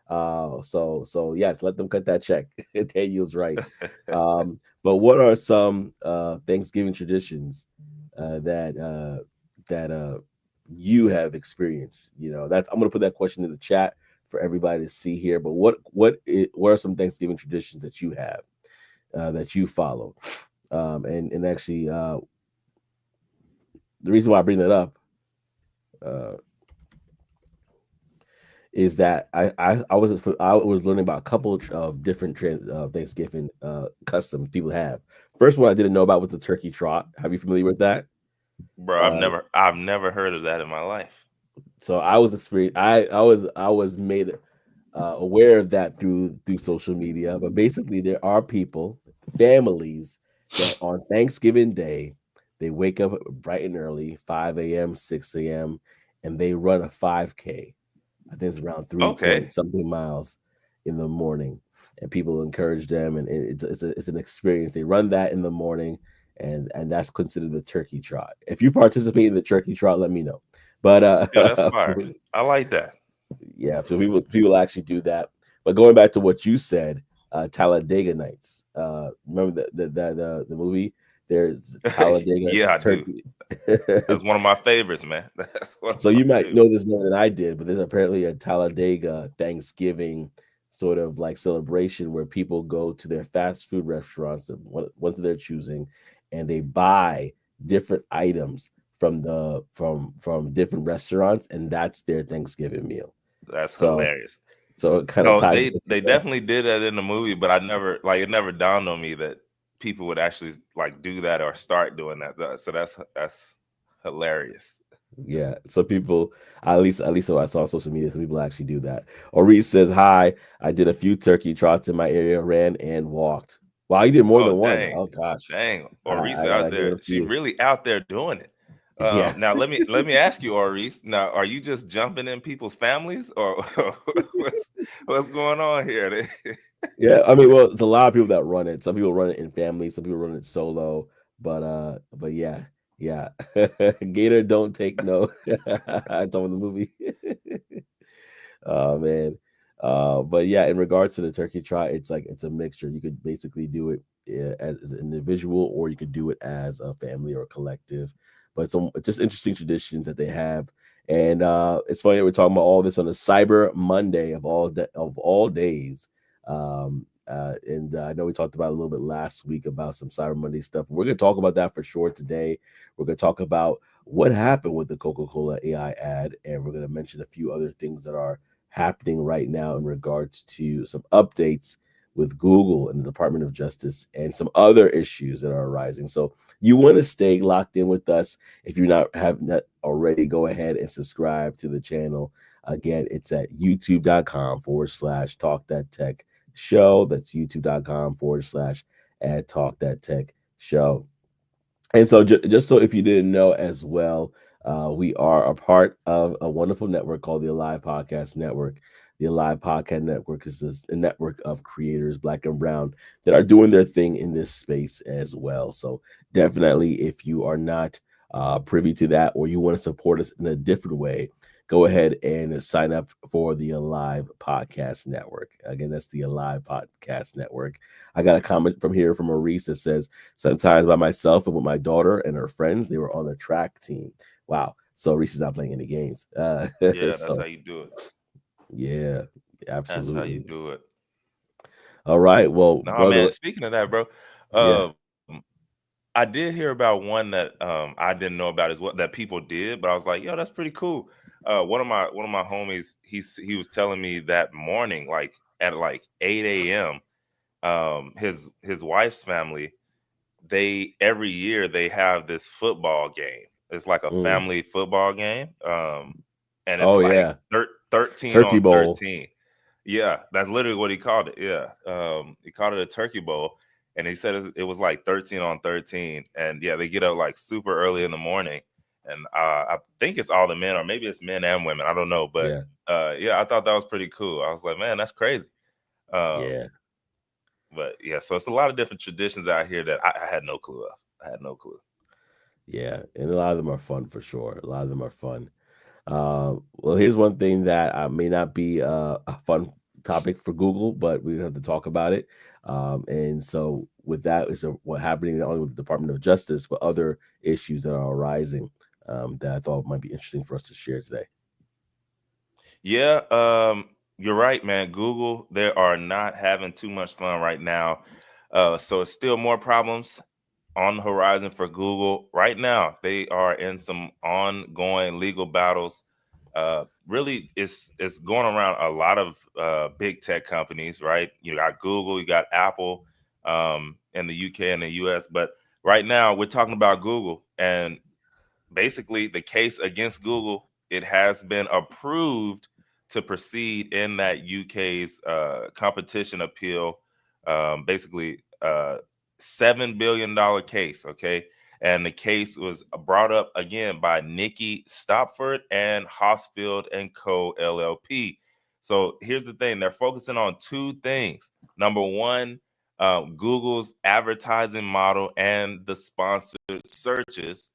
So yes, let them cut that check. Daniel's right. But what are some Thanksgiving traditions that you have experienced? That's I'm gonna put that question in the chat for everybody to see here. But what are some Thanksgiving traditions that you have that you follow? And actually, the reason why I bring that up uh, is that I was learning about a couple of different Thanksgiving customs people have. First one I didn't know about was the turkey trot. Have you familiar with that? Bro, I've Uh, never heard of that in my life. so I was experienced. I was made aware of that through social media. But basically, there are people, families that on Thanksgiving Day they wake up bright and early, 5 a.m., 6 a.m., and they run a 5K. I think it's around three Okay. point something miles in the morning, and people encourage them, and it's an experience. They run that in the morning, and that's considered the turkey trot. If you participate in the turkey trot, let me know. But Yeah, that's fire. I like that. yeah, so people actually do that. But going back to what you said, Talladega Nights. Remember the movie? There's Talladega Yeah, I do. Turkey. That's one of my favorites, man. That's one of So my you might favorites. know this more than I did, but there's apparently a Talladega Thanksgiving sort of like celebration where people go to their fast food restaurants, ones of their choosing, and they buy different items from different restaurants, and that's their Thanksgiving meal. That's So hilarious. so it kind of No, ties with what you they said. definitely did that in the movie, but I never like it never dawned on me that people would actually like do that or start doing that. So that's hilarious. Yeah. So people, at least so I saw on social media, some people actually do that. Or says, "Hi, I did a few turkey trots in my area, ran and walked." Wow, you did more Oh than one. dang, Oh gosh, dang. I Orisa out gotta give there. it a She few. really out there doing it. Yeah. Now let me ask you, Oris. Now, are you just jumping in people's families, or what's going on here? Yeah, I mean, well, it's a lot of people that run it. Some people run it in family, some people run it solo. But yeah, yeah. Gator don't take no. I told the movie. Oh man. But yeah, in regards to the turkey trot, it's a mixture. You could basically do it as an individual, or you could do it as a family or a collective. But it's just interesting traditions that they have. And it's funny that we're talking about all this on a Cyber Monday of all days. And I know we talked about a little bit last week about some Cyber Monday stuff. We're going to talk about that for sure today. We're going to talk about what happened with the Coca-Cola AI ad, and we're going to mention a few other things that are happening right now in regards to some updates with Google and the Department of Justice and some other issues that are arising. So you want to stay locked in with us. If you have not already, go ahead and subscribe to the channel. Again, it's at youtube.com/talk that tech show. That's youtube.com/at talk that tech show. And so, just so if you didn't know as well, we are a part of a wonderful network called the Alive Podcast Network. The Alive Podcast Network is a network of creators, black and brown, that are doing their thing in this space as well. So, definitely, if you are not privy to that, or you want to support us in a different way, go ahead and sign up for the Alive Podcast Network. Again, that's the Alive Podcast Network. I got a comment from here from Maurice that says, sometimes by myself and with my daughter and her friends, they were on the track team. Wow. So Reese is not playing any games. Yeah, that's how So you do it. yeah, That's how you absolutely. do it. All right. Well, Nah, brother. man. Speaking of that, bro, Yeah. um, I did hear about one that I didn't know about as well that people did, but I was like, yo, that's pretty cool. One of my homies, he was telling me that morning, like at like 8 a.m. His wife's family, they every year they have this football game. It's like a Mm. family football game, and it's Oh like yeah. 13 Turkey on bowl. 13. Yeah, that's literally what he called it. Yeah, he called it a turkey bowl, and he said it was like 13 on 13. And yeah, they get up like super early in the morning, and I think it's all the men, or maybe it's men and women. I don't know, but Yeah. yeah, I thought that was pretty cool. I was like, man, that's crazy. Um, Yeah. but yeah, so it's a lot of different traditions out here that I had no clue of. I had no clue. Yeah. And a lot of them are fun for sure. A lot of them are fun. Well, here's one thing that may not be a fun topic for Google, but we have to talk about it. And so, with that, is what happening not only with the Department of Justice, but other issues that are arising that I thought might be interesting for us to share today. Yeah, you're right, man. Google, they are not having too much fun right now. So it's still more problems on the horizon for Google. Right now, they are in some ongoing legal battles. Really, it's going around a lot of big tech companies, right? You got Google, you got Apple, in the UK and the US. But right now, we're talking about Google, and basically the case against Google, it has been approved to proceed in that UK's competition appeal. Basically, $7 billion case. Okay, and the case was brought up again by Nikki Stopford and Hosfield and Co. LLP. So here's the thing: they're focusing on two things. Number one, Google's advertising model and the sponsored searches,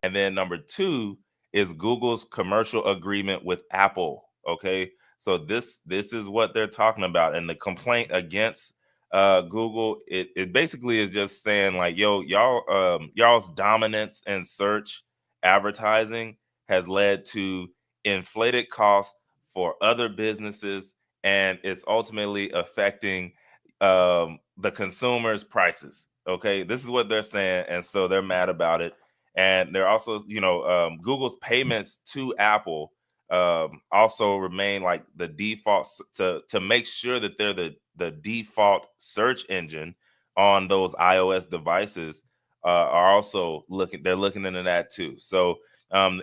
and then number two is Google's commercial agreement with Apple. Okay. So this is what they're talking about. And the complaint against Google, it basically is just saying like, yo, y'all's dominance in search advertising has led to inflated costs for other businesses, and it's ultimately affecting the consumers' prices. Okay, this is what they're saying, and so they're mad about it. And they're also, Google's payments to Apple also remain like the default to make sure that they're the default search engine on those iOS devices. Are also they're looking into that too. So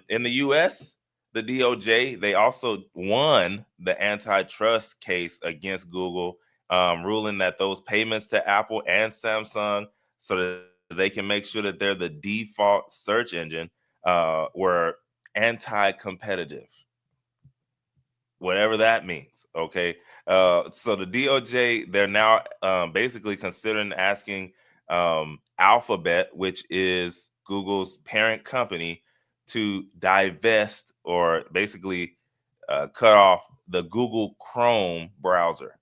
in the US, the DOJ, they also won the antitrust case against Google, ruling that those payments to Apple and Samsung, so that they can make sure that they're the default search engine, were anti-competitive, whatever that means. Okay, so the DOJ, they're now basically considering asking Alphabet, which is Google's parent company, to divest or basically cut off the Google Chrome browser.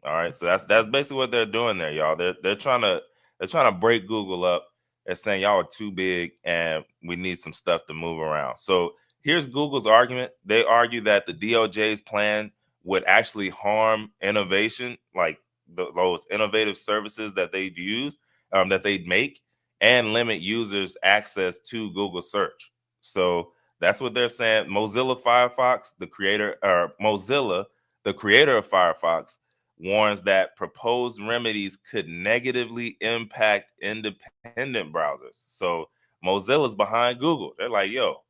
All right, so that's basically what they're doing there, y'all. They're trying to break Google up. They're saying y'all are too big and we need some stuff to move around. So here's Google's argument. They argue that the DOJ's plan would actually harm innovation, like those innovative services that they use, that they make, and limit users' access to Google search. So that's what they're saying. Mozilla Firefox, the creator of Firefox, warns that proposed remedies could negatively impact independent browsers. So Mozilla's behind Google. They're like, yo,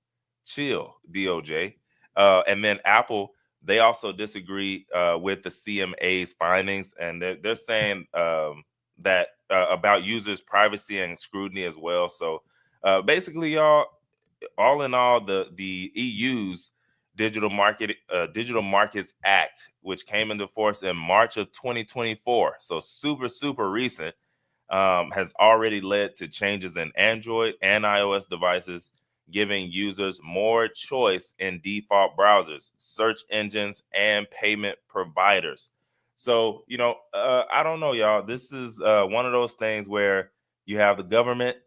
chill, DOJ. And then Apple, they also disagree with the CMA's findings, and they're saying that about users' privacy and scrutiny as well. So basically, y'all, all in all, the EU's Digital Markets Act, which came into force in March of 2024, so super recent, has already led to changes in Android and iOS devices, giving users more choice in default browsers, search engines, and payment providers. So, I don't know, y'all. This is one of those things where you have the government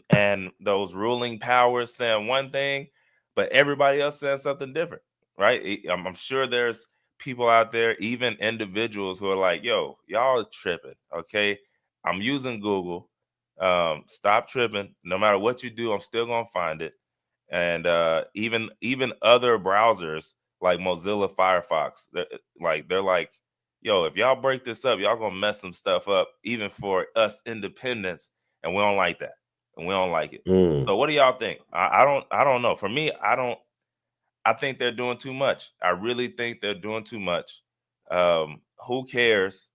and those ruling powers saying one thing, but everybody else says something different, right? I'm sure there's people out there, even individuals, who are like, yo, y'all are tripping, okay? I'm using Google. Stop tripping. No matter what you do, I'm still gonna find it. And even other browsers like Mozilla Firefox, they're like, yo, if y'all break this up, y'all gonna mess some stuff up, even for us independents, and we don't like that, and we don't like it. Mm. So what do y'all think? I don't know. For me, I think they're doing too much. I really think they're doing too much. Who cares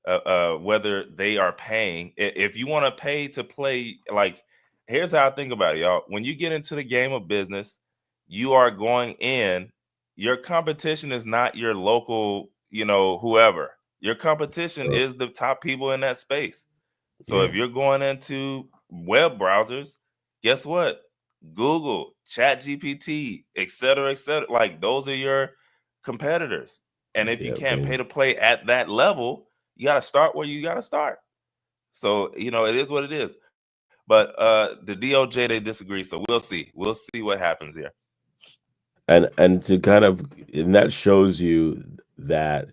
whether they are paying? If you want to pay to play, like, here's how I think about it, y'all. When you get into the game of business, you are going in. Your competition is not your local, whoever. Your competition Sure. is the top people in that space. So Yeah. if you're going into web browsers, guess what? Google, Chat GPT, et cetera, like those are your competitors. And if you Yeah, can't pay to play at that level, you got to start where you got to start. So, it is what it is. But the DOJ, they disagree. So we'll see. We'll see what happens here. and to kind of, and that shows you that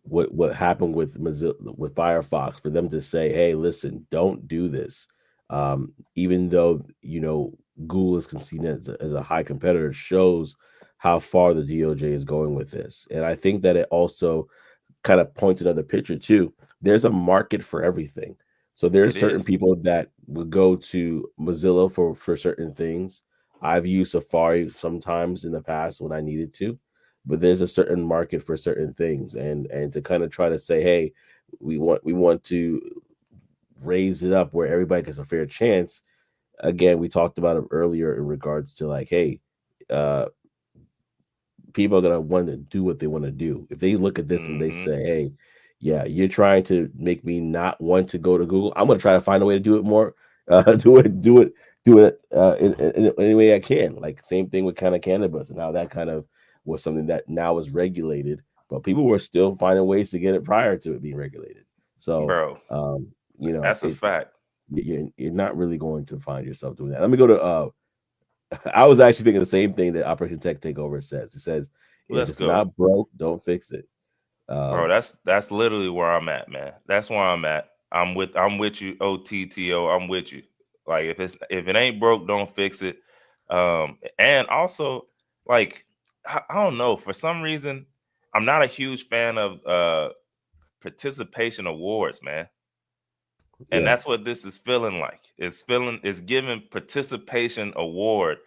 what happened with with Firefox, for them to say, hey, listen, don't do this, even though Google is conceded as a high competitor, shows how far the DOJ is going with this. And I think that it also kind of points another picture too. There's a market for everything. So there's It certain is. people that would go to Mozilla for certain things. I've used Safari sometimes in the past when I needed to, but there's a certain market for certain things, and to kind of try to say, hey, we want to raise it up where everybody gets a fair chance. Again, we talked about it earlier in regards to like, hey, uh, people are gonna want to do what they want to do. If they look at this and they Mm-hmm. say, "Hey, yeah, you're trying to make me not want to go to Google," I'm gonna try to find a way to do it more, do it in any way I can. Like same thing with kind of cannabis, and how that kind of was something that now is regulated, but people were still finding ways to get it prior to it being regulated. So, Bro, um, that's a it fact. you're not really going to find yourself doing that. Let me go to I was actually thinking the same thing that Operation Tech Takeover says. It says, if Let's it's go. not broke, don't fix it. Bro, Um, that's literally where I'm at, man. That's where I'm at. I'm with you, OTTO. I'm with you. Like if it ain't broke, don't fix it. And also, like, I don't know, for some reason, I'm not a huge fan of participation awards, man. And yeah, that's what this is feeling like. It's giving participation award.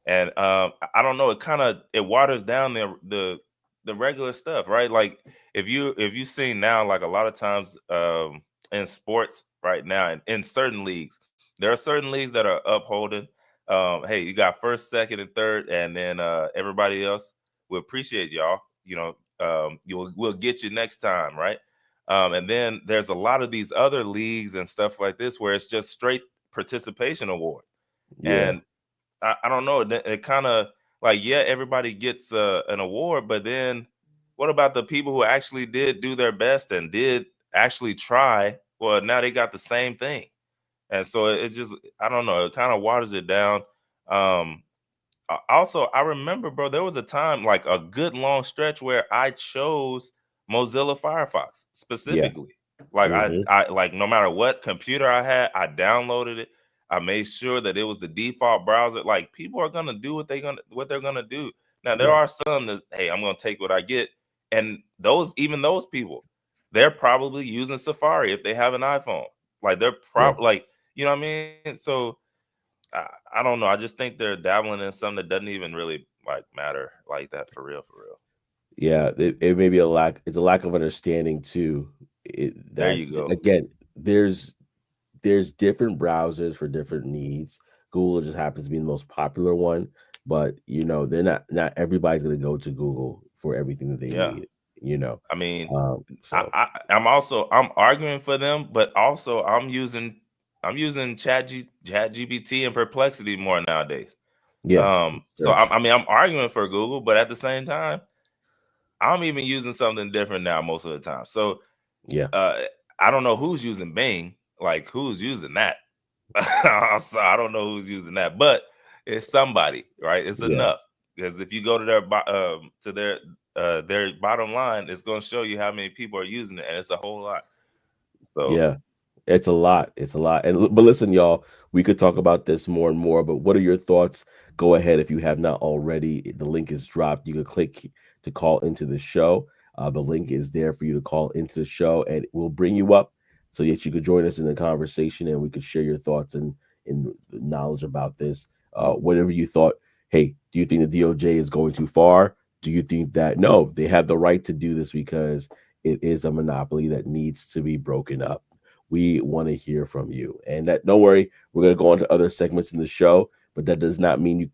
And I don't know, it waters down the regular stuff, right? Like if you see now, like a lot of times in sports right now, in certain leagues, there are certain leagues that are upholding, hey, you got first, second, and third, and then everybody else, we appreciate y'all, we'll get you next time, right? And then there's a lot of these other leagues and stuff like this where it's just straight participation award. yeah, And I don't know. It kind of like, yeah, everybody gets an award, but then what about the people who actually did do their best and did actually try? Well, now they got the same thing. And so it just, I don't know, it kind of waters it down. Um, Also, I remember, bro, there was a time, like a good long stretch, where I chose Mozilla Firefox yeah, specifically. Like hmm, I like, no matter what computer I had, I downloaded it. I made sure that it was the default browser. Like people are gonna do what they're gonna do. Now there yeah, are some that, hey, I'm gonna take what I get, and even those people, they're probably using Safari if they have an iPhone. Like they're yeah, like, you know what I mean? So I don't know. I just think they're dabbling in something that doesn't even really like matter like that for real, for real. yeah. It may be a lack. It's a lack of understanding too. There That you go. again, there's different browsers for different needs. Google just happens to be the most popular one, but they're not everybody's going to go to Google for everything that they Yeah. need. You know, I mean, so I'm arguing for them, but also I'm using Chat GPT and Perplexity more nowadays. yeah, So search, I mean, I'm arguing for Google, but at the same time, I'm even using something different now most of the time. So yeah, uh, I don't know who's using Bing. Like who's using that? So I don't know who's using that, but it's somebody, right? It's yeah. enough because if you go to their bottom line, it's going to show you how many people are using it, and it's a whole lot. So Yeah, it's a lot. It's a lot. But listen, y'all, we could talk about this more and more. But what are your thoughts? Go ahead if you have not already. The link is dropped. You can click to call into the show. The link is there for you to call into the show, and we'll bring you up so that you could join us in the conversation, and we could share your thoughts and knowledge about this. Whatever you thought. Hey, do you think the DOJ is going too far? Do you think that no, they have the right to do this because it is a monopoly that needs to be broken up? We want to hear from you. And that, don't worry, we're going to go on to other segments in the show, but that does not mean you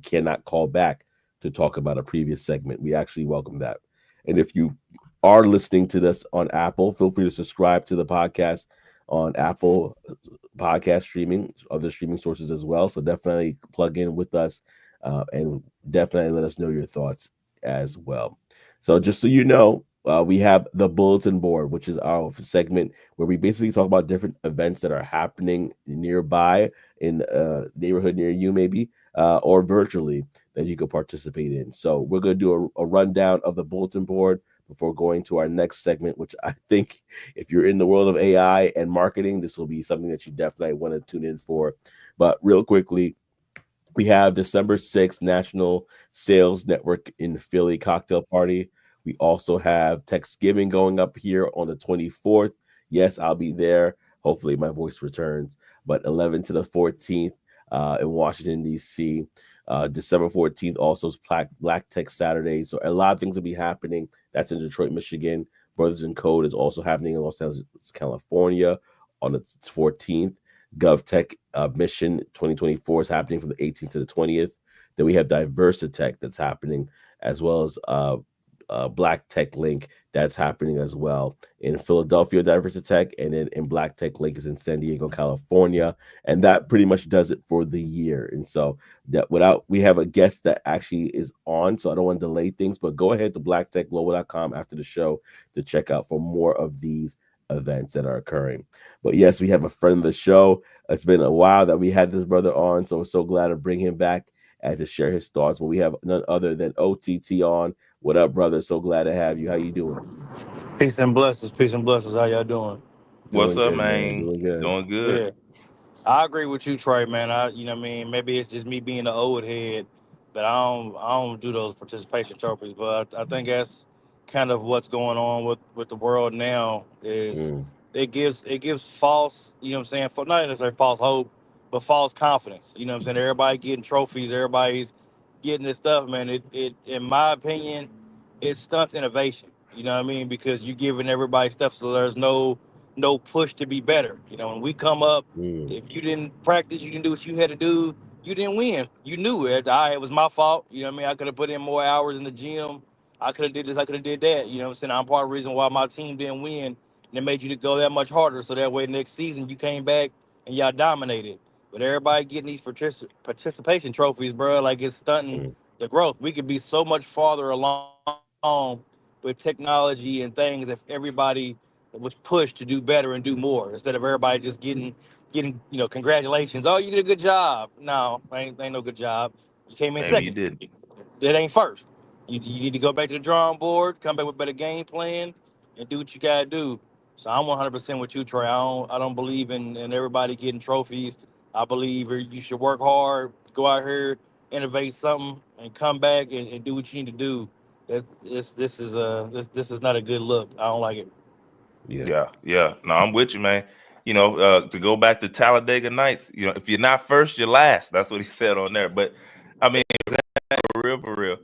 cannot call back to talk about a previous segment. We actually welcome that. And if you are listening to this on Apple, feel free to subscribe to the podcast on Apple podcast streaming, other streaming sources as well. So definitely plug in with us, and definitely let us know your thoughts as well. So just so you know, we have the bulletin board, which is our segment where we basically talk about different events that are happening nearby in a neighborhood near you, maybe, or virtually that you could participate in. So we're going to do a rundown of the bulletin board before going to our next segment, which I think if you're in the world of AI and marketing, this will be something that you definitely want to tune in for. But real quickly, we have December 6th National Sales Network in Philly cocktail party. We also have Thanksgiving going up here on the 24th. Yes, I'll be there. Hopefully, my voice returns. But 11th to the 14th in Washington, D.C. December 14th also is Black Tech Saturday. So a lot of things will be happening. That's in Detroit, Michigan. Brothers in Code is also happening in Los Angeles, California on the 14th. GovTech Mission 2024 is happening from the 18th to the 20th. Then we have Diversitech that's happening, as well as Black Tech Link that's happening as well in Philadelphia, Diversitech, and then in Black Tech Link is in San Diego, California, and that pretty much does it for the year. And so that without we have a guest that actually is on, so I don't want to delay things, but go ahead to blacktechglobal.com after the show to check out for more of these events that are occurring. But yes, we have a friend of the show. It's been a while that we had this brother on, so we're so glad to bring him back and to share his thoughts. But we have none other than OTT on. What up, brother? So glad to have you. How you doing? Peace and blessings. Peace and blessings. How y'all doing? What's Doing up, good, man. man? Doing good. Doing good. Yeah. I agree with you, Trey, man. What I mean, maybe it's just me being the old head, but I don't do those participation trophies. But I think that's kind of what's going on with the world now is Mm, it gives false, what I'm saying, for not necessarily false hope, but false confidence. You know what I'm saying? Everybody getting trophies, everybody's getting this stuff, man. It in my opinion, it stunts innovation. You know what I mean? Because you giving everybody stuff so there's no push to be better. You know, when we come up, mm, if you didn't practice, you didn't do what you had to do, you didn't win. You knew it. It was my fault. You know what I mean? I could have put in more hours in the gym. I could have did this, I could have did that. You know what I'm saying? I'm part of the reason why my team didn't win. And it made you to go that much harder. So that way next season you came back and y'all dominated. But everybody getting these participation trophies, bro, like it's stunting mm, the growth. We could be so much farther along with technology and things if everybody was pushed to do better and do more instead of everybody just getting congratulations. Oh, you did a good job. No, ain't no good job. You came in Maybe you second. didn't. That ain't first. You need to go back to the drawing board, come back with better game plan, and do what you gotta do. So I'm 100% with you, Trey. I don't believe in everybody getting trophies. I believe you should work hard, go out here, innovate something, and come back and do what you need to do. This is not a good look. I don't like it. yeah. Yeah, yeah. No, I'm with you, man. To go back to Talladega Nights, if you're not first, you're last. That's what he said on there. But I mean, for real, for real.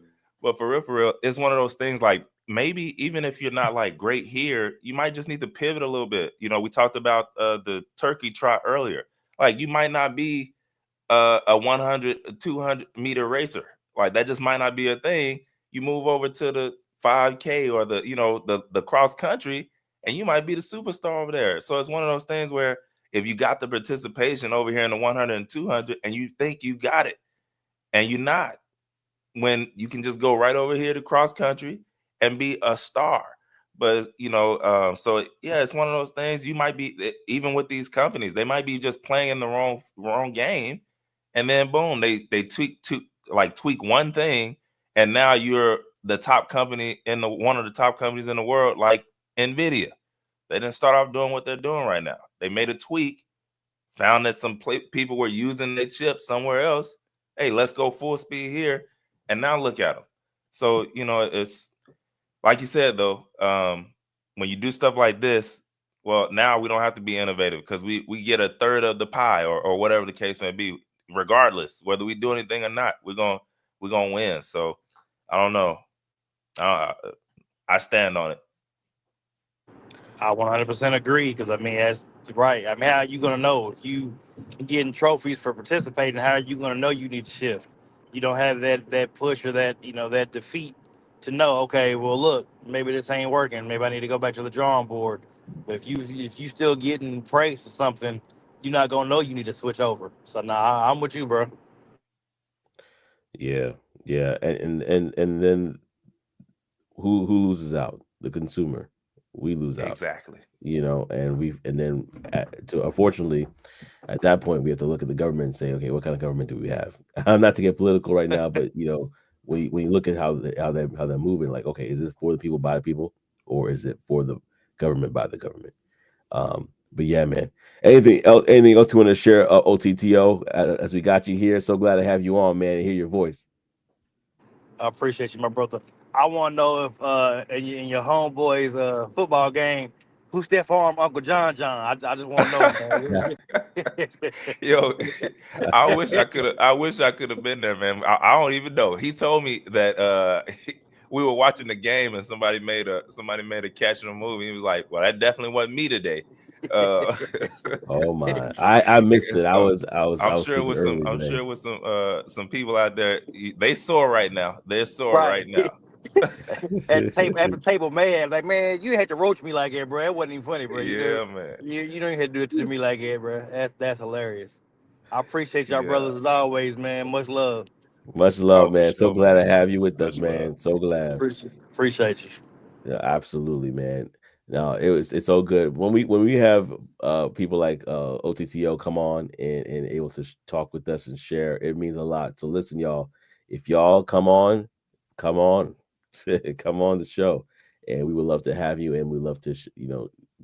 But for real, it's one of those things like maybe even if you're not like great here, you might just need to pivot a little bit. We talked about the turkey trot earlier. Like you might not be a 100, 200-meter racer. Like that just might not be a thing. You move over to the 5K or the cross country, and you might be the superstar over there. So it's one of those things where if you got the participation over here in the 100 and 200, and you think you got it, and you're not, when you can just go right over here to cross country and be a star. But yeah, it's one of those things. You might be even with these companies, they might be just playing in the wrong game, and then boom, they tweak one thing, and now you're the top company in the one of the top companies in the world, like Nvidia. They didn't start off doing what they're doing right now. They made a tweak, found that some people were using their chips somewhere else. Hey, let's go full speed here, and now look at them. So it's like you said though. When you do stuff like this, well, now we don't have to be innovative because we get a third of the pie or whatever the case may be. Regardless whether we do anything or not, we're gonna win. So I don't know. I, I stand on it. I 100% agree because I mean that's right. I mean, how are you gonna know if you getting trophies for participating? How are you gonna know you need to shift? You don't have that push or that defeat to know. Okay, well look, maybe this ain't working. Maybe I need to go back to the drawing board. But if you still getting praise for something, you're not gonna know you need to switch over. So nah, I'm with you, bro. Yeah, yeah, and then who loses out? The consumer. We lose out. Exactly. And then to unfortunately at that point we have to look at the government and say, okay, what kind of government do we have? Not to get political right now, but when you look at how they're moving, like, okay, is it for the people by the people, or is it for the government by the government? But yeah, man. Anything else you want to share, OTTO? As we got you here, so glad to have you on, man, and hear your voice. I appreciate you, my brother. I want to know if in your homeboys football game, who Steph Arm Uncle John. I just want to know, man. Yo, I wish I could have been there, man. I don't even know. He told me that we were watching the game and somebody made a catch in the movie. He was like, "Well, that definitely wasn't me today." Uh, Oh my, I missed and it. I so was I was I was sleeping early today. some people out there. They sore right now. They're sore Right. right now. At the table, man, like, man, you had to roach me like that, bro. It wasn't even funny, bro. Yeah, man. You don't even have to do it to me like that, bro. That's hilarious. I appreciate y'all Yeah. brothers as always, man. Much love. Much Oh, love, for man. So sure, glad to man. have you with us, Much love. man. So glad. Appreciate you. Yeah, absolutely, man. No, it's so good when we have people like OTTO come on and able to talk with us and share. It means a lot. So listen, y'all, if y'all come on, come on the show, and we would love to have you, and we love to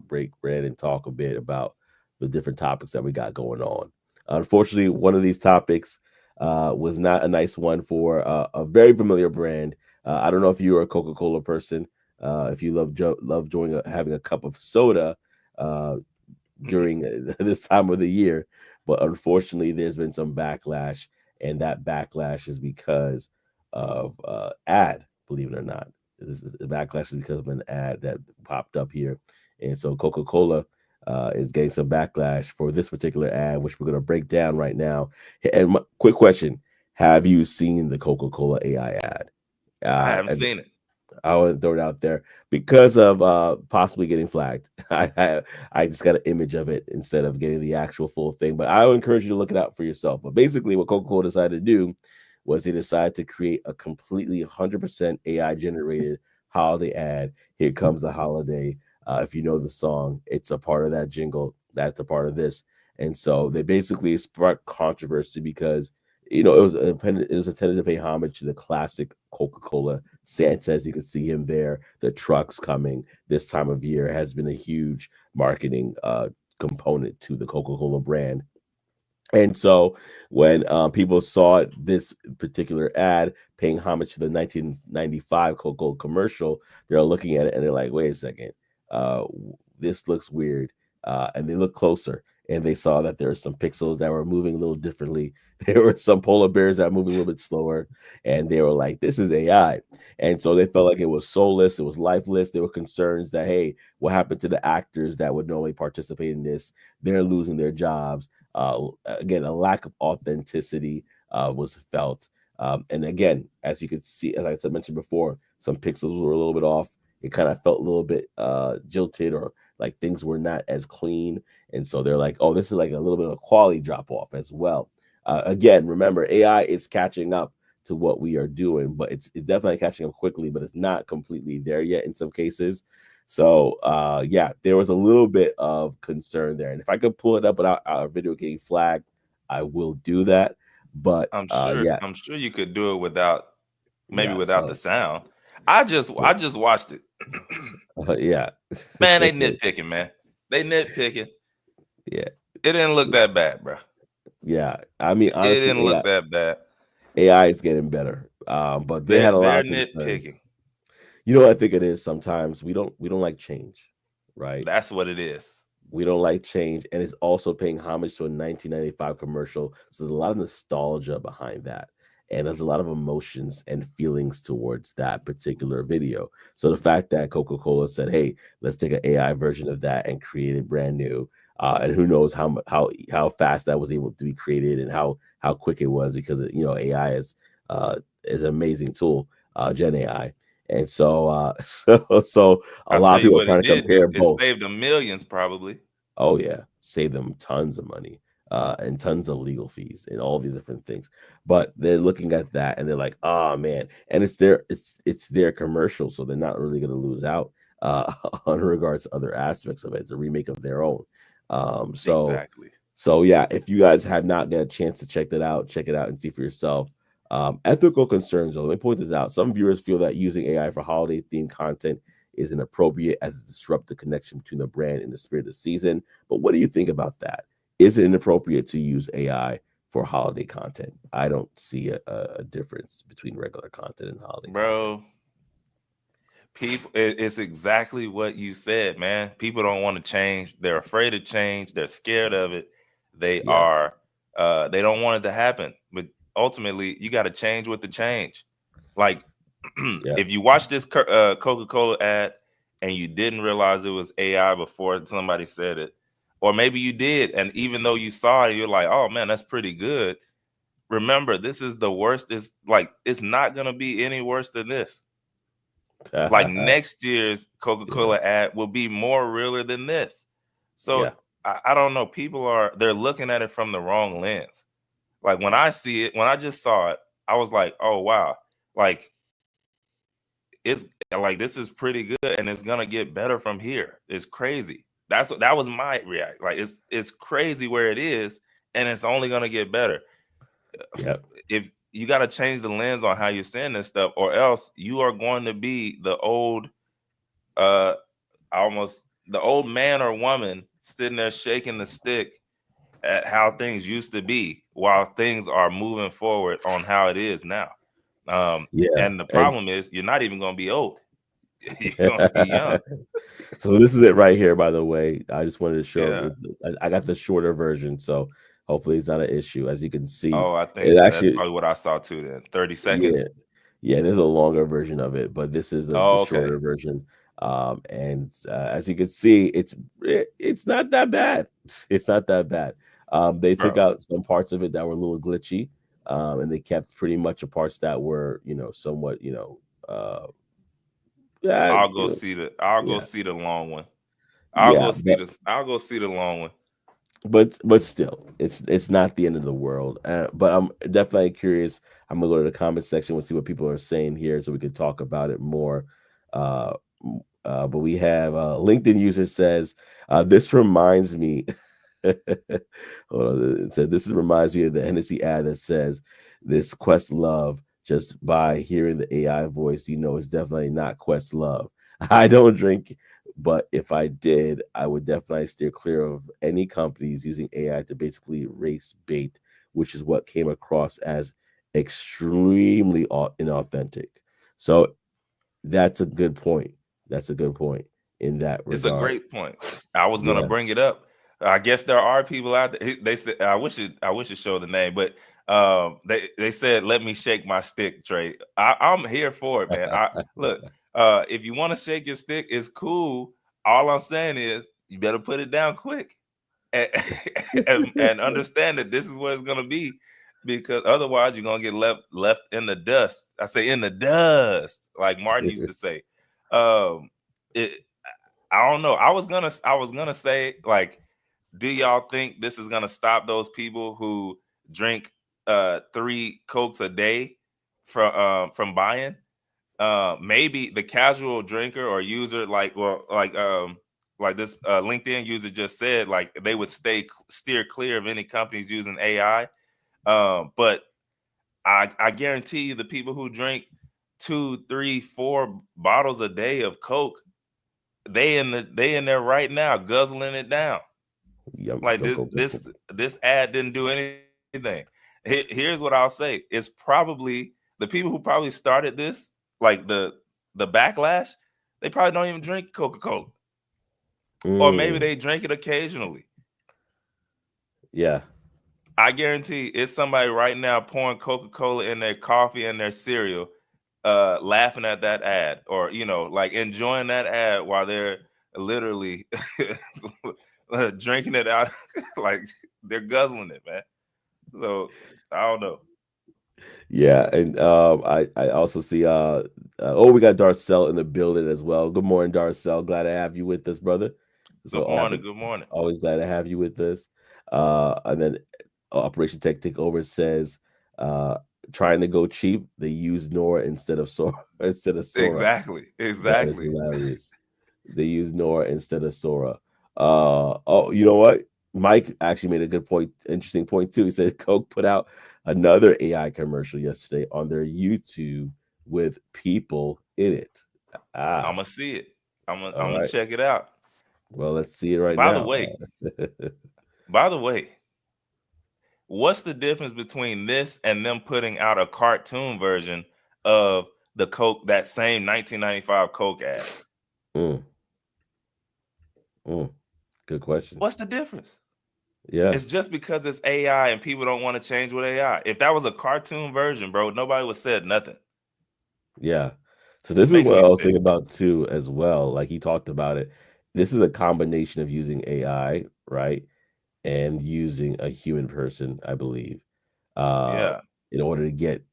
break bread and talk a bit about the different topics that we got going on. Unfortunately, one of these topics was not a nice one for a very familiar brand. I don't know if you are a Coca-Cola person, if you love having a cup of soda uh, during this time of the year, but unfortunately, there's been some backlash, and that backlash is because of ad. Believe it or not, the backlash is because of an ad that popped up here, and so Coca-Cola is getting some backlash for this particular ad, which we're going to break down right now. And quick question: have you seen the Coca-Cola AI ad? I haven't And seen it. I want to throw it out there because of possibly getting flagged. I just got an image of it instead of getting the actual full thing. But I would encourage you to look it out for yourself. But basically, what Coca-Cola decided to do was they decided to create a completely 100% AI generated holiday ad. Here comes the holiday. If you know the song, it's a part of that jingle. That's a part of this. And so they basically sparked controversy because it was intended to pay homage to the classic Coca-Cola Santa. As you can see him there, the trucks coming this time of year has been a huge marketing component to the Coca-Cola brand. And so when people saw this particular ad paying homage to the 1995 Coca-Cola commercial, they're looking at it and they're like, wait a second, this looks weird. And they look closer and they saw that there were some pixels that were moving a little differently. There were some polar bears that were moving a little bit slower. And they were like, this is AI. And so they felt like it was soulless, it was lifeless. There were concerns that, hey, what happened to the actors that would normally participate in this? They're losing their jobs. Again, a lack of authenticity was felt. And again, as you could see, as I mentioned before, some pixels were a little bit off. It kind of felt a little bit jilted, or like things were not as clean. And so they're like, oh, this is like a little bit of a quality drop off as well. Again, remember, AI is catching up to what we are doing, but it's definitely catching up quickly, but it's not completely there yet in some cases. So yeah, there was a little bit of concern there. And if I could pull it up without our video getting flagged, I will do that. But yeah, I'm sure you could do it without maybe yeah. without the So sound. I just watched it. yeah, Man, they nitpicking, man. They nitpicking. yeah, It didn't look that bad, bro. yeah. I mean, It didn't honestly, look that bad. AI is getting better. But they had a lot They're of concerns. nitpicking. You know what I think it is? Sometimes we don't like change, right? That's what it is. We don't like change, and it's also paying homage to a 1995 commercial. So there's a lot of nostalgia behind that, and there's a lot of emotions and feelings towards that particular video. So the fact that Coca-Cola said, "Hey, let's take an AI version of that and create it brand new," and who knows how fast that was able to be created and how quick it was, because AI is an amazing tool, Gen AI. And so, so a I'll lot tell of you people are what trying it to did. compare It both. saved them millions, probably. Oh yeah, save them tons of money. and tons of legal fees and all these different things. But they're looking at that and they're like, oh man, and it's their commercial, so they're not really going to lose out on regards to other aspects of it. It's a remake of their own. So Exactly. so yeah, if you guys have not got a chance to check it out and see for yourself. Ethical concerns, though, let me point this out. Some viewers feel that using AI for holiday themed content is inappropriate as it disrupts the connection between the brand and the spirit of the season. But what do you think about that? Is it inappropriate to use AI for holiday content? I don't see a difference between regular content and holiday content. Bro, people, it's exactly what you said, man. People don't want to change. They're afraid of change. They're scared of it. They Yeah, are they don't want it to happen. But ultimately, you got to change with the change. Like yeah, if you watch this Coca-Cola ad and you didn't realize it was AI before somebody said it, or maybe you did, and even though you saw it, you're like, oh man, that's pretty good. Remember, this is the worst. It's not gonna be any worse than this. Like next year's yeah, Coca-Cola ad will be more realer than this. So yeah, I don't know. They're looking at it from the wrong lens. Like when I see it, when I just saw it, I was like, oh wow, like it's like this is pretty good and it's gonna get better from here. It's crazy. That was my react. Like it's crazy where it is, and it's only gonna get better. yeah, If you got to change the lens on how you're saying this stuff, or else you are going to be the old uh almost the old man or woman sitting there shaking the stick at how things used to be while things are moving forward on how it is now. yeah. And the And problem is you're not even going to be old. You're going to be young. so this is it right here, by the way. I just wanted to Yeah. show. I got the shorter version, so hopefully it's not an issue. As you can see, Oh, I it think that's actually, probably what I saw too then. 30 yeah, seconds. yeah. There's a longer version of it, but this is the Oh, okay. shorter version. And as you can see, it's not that bad. It's not that bad. They took Bro, out some parts of it that were a little glitchy, and they kept pretty much the parts that were, somewhat, yeah, I'll go yeah, see the long one. yeah. I'll go see the long one. But still, it's not the end of the world. But I'm definitely curious. I'm gonna go to the comment section and see what people are saying here, so we can talk about it more. Uh, but we have LinkedIn user says this reminds me. Hold on, it said this reminds me of the Hennessy ad that says this Quest Love. Just by hearing the AI voice, it's definitely not Quest Love. I don't drink, but if I did, I would definitely steer clear of any companies using AI to basically race bait, which is what came across as extremely inauthentic. So that's a good point. That's a good point in that It's a regard. great point. I was gonna Yeah. bring it up. I guess there are people out there. They said I wish it showed the name, but they said let me shake my stick, Trey. I'm here for it, man. I look, if you want to shake your stick, it's cool. All I'm saying is you better put it down quick and, and understand that this is what it's gonna be, because otherwise you're gonna get left in the dust. I say in the dust, like Martin used to say. Um, it, I don't know. I was gonna say, like, do y'all think this is gonna stop those people who drink 3 Cokes a day from buying? Maybe the casual drinker or user, like this LinkedIn user just said, like they would steer clear of any companies using AI. But I guarantee you the people who drink 2, 3, 4 bottles a day of Coke, they in there right now guzzling it down. Yum. Like Go go go go. this ad didn't do anything. Here's what I'll say: it's probably the people who probably started this, like the backlash. They probably don't even drink Coca-Cola, or maybe Mm, they drink it occasionally. yeah. I guarantee it's somebody right now pouring Coca-Cola in their coffee and their cereal, laughing at that ad, or like enjoying that ad while they're literally drinking it out, like they're guzzling it, man. So I don't know. Yeah, and I also see oh, we got Darcel in the building as well. Good morning, Darcel. Glad to have you with us, brother. Good So morning. Good morning. always glad to have you with us. And then Operation Tech Takeover says, trying to go cheap, they use Nora instead of Sora. Instead of Sora. Exactly. That is Exactly. hilarious. They use Nora instead of Sora. Oh, you know what? Mike actually made a good point, interesting point too. He said Coke put out another AI commercial yesterday on their YouTube with people in it. I'm Ah, gonna see it. I'm all gonna right. check it out. Well, let's see it right By the now. way, by the way, what's the difference between this and them putting out a cartoon version of the Coke, that same 1995 Coke ad? Mm, mm, good question. What's the difference? Yeah, It's just because it's AI and people don't want to change with AI. If that was a cartoon version, bro, nobody would said nothing. yeah. So this is Makes what me I was sick. thinking about too, as well. Like he talked about it. This is a combination of using AI, right? And using a human person, I believe, uh, Yeah, in order to get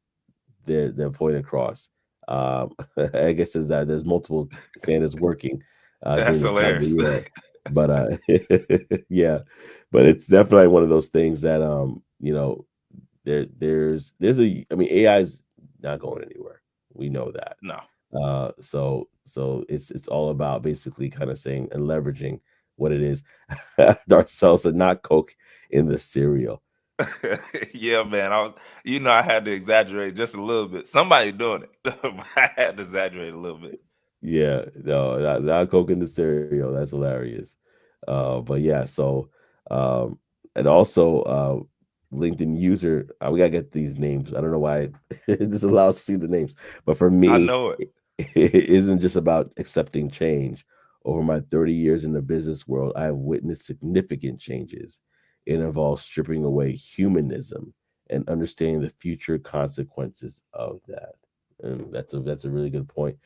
their point across. I guess is that there's multiple standards working that's during this time of the hilarious. year, but yeah, but it's definitely one of those things that there's I mean AI is not going anywhere. We know that. No. So it's all about basically kind of saying and leveraging what it is ourselves and not Coke in the cereal. Yeah, man. I had to exaggerate just a little bit. Somebody doing it. But I had to exaggerate a little bit. Yeah, no, not Coke in the cereal. That's hilarious. But yeah, so um, and also LinkedIn user, we gotta get these names. I don't know why this allows to see the names, but for I me, know it. it isn't just about accepting change. Over my 30 years in the business world, I have witnessed significant changes. It involves stripping away humanism and understanding the future consequences of that. And that's a really good point.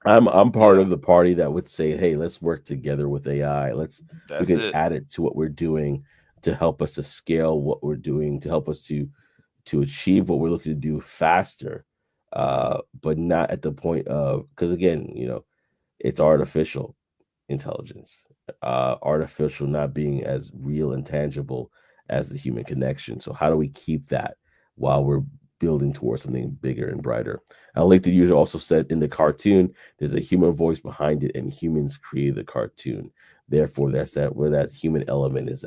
I'm part Yeah, of the party that would say, "Hey, let's work together with AI. We that's can it. add it to what we're doing to help us to scale what we're doing, to help us to achieve what we're looking to do faster, but not at the point of because again, it's artificial intelligence, artificial not being as real and tangible as the human connection. So how do we keep that while we're building towards something bigger and brighter? I like the user also said in the cartoon, there's a human voice behind it, and humans create the cartoon. Therefore, that's that where that human element is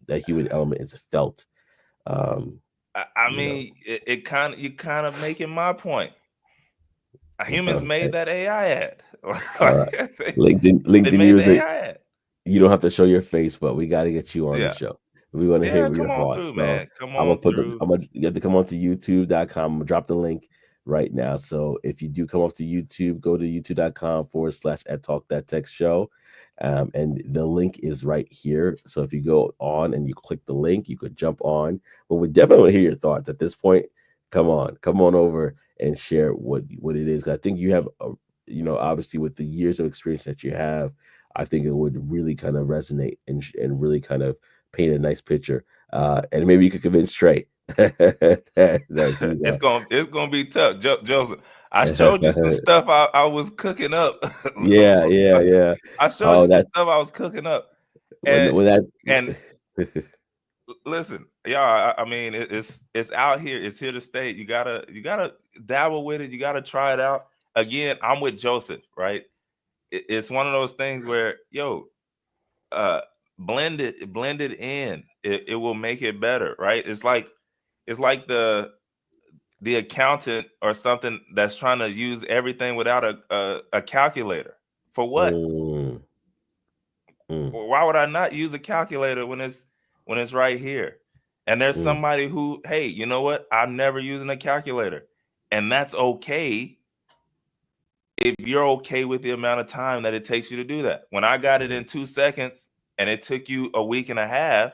that human element is felt. Um, I you know, mean, you kind of making my point. Humans made okay. that AI ad. All right. Like, they LinkedIn made the user, AI ad. you don't have to show your face, but we got to get you on the Yeah. show. We want to Yeah, hear come your on thoughts. through, So man. Come I'm gonna on put the through. I'm gonna you have to come on to youtube.com. I'm gonna drop the link right now. So if you do come off to YouTube, go to youtube.com/ at Talk That Text Show. And the link is right here. So if you go on and you click the link, you could jump on. But we definitely want to hear your thoughts at this point. Come on over and share what it is. 'Cause I think you have obviously with the years of experience that you have, I think it would really kind of resonate and really kind of paint a nice picture. And maybe you could convince Trey that he's It's gonna be tough, Joseph. I showed you some stuff I was cooking up. yeah, yeah, yeah. I showed you Oh, some that's stuff I was cooking up, when and when that and listen, yeah, I mean it's out here. It's here to stay. You gotta dabble with it. You gotta try it out. Again, I'm with Joseph, right? It's one of those things where uh, blend it in. It will make it better, right? It's like the accountant or something that's trying to use everything without a calculator. For what? mm, mm, Why would I not use a calculator when it's right here? And there's mm, somebody who, hey, you know what? I'm never using a calculator. And that's okay if you're okay with the amount of time that it takes you to do that. When I got it mm, in 2 seconds and it took you a week and a half,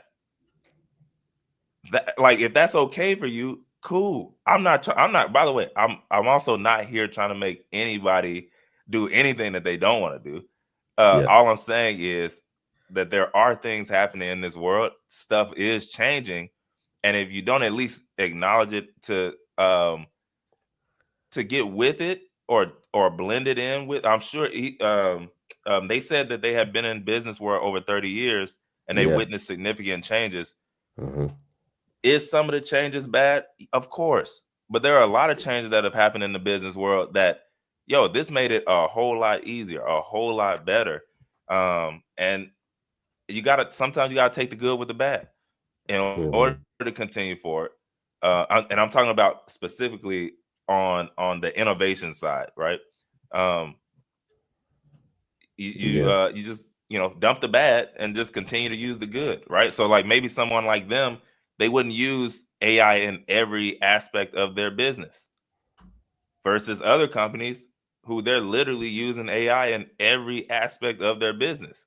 that, like, if that's okay for you, cool. I'm not, by the way, I'm also not here trying to make anybody do anything that they don't want to do. yeah, All I'm saying is that there are things happening in this world. Stuff is changing, and if you don't at least acknowledge it to get with it or blend it in with, I'm sure they said that they have been in business for over 30 years, and they Yeah. witness significant changes. Mm-hmm. Is some of the changes bad? Of course. But there are a lot of changes that have happened in the business world that, this made it a whole lot easier, a whole lot better. And sometimes you gotta take the good with the bad in order Mm-hmm. to continue forward. And I'm talking about specifically on the innovation side, right? Um, Yeah. you just dump the bad and just continue to use the good, right? So like maybe someone like them, they wouldn't use AI in every aspect of their business versus other companies who they're literally using AI in every aspect of their business.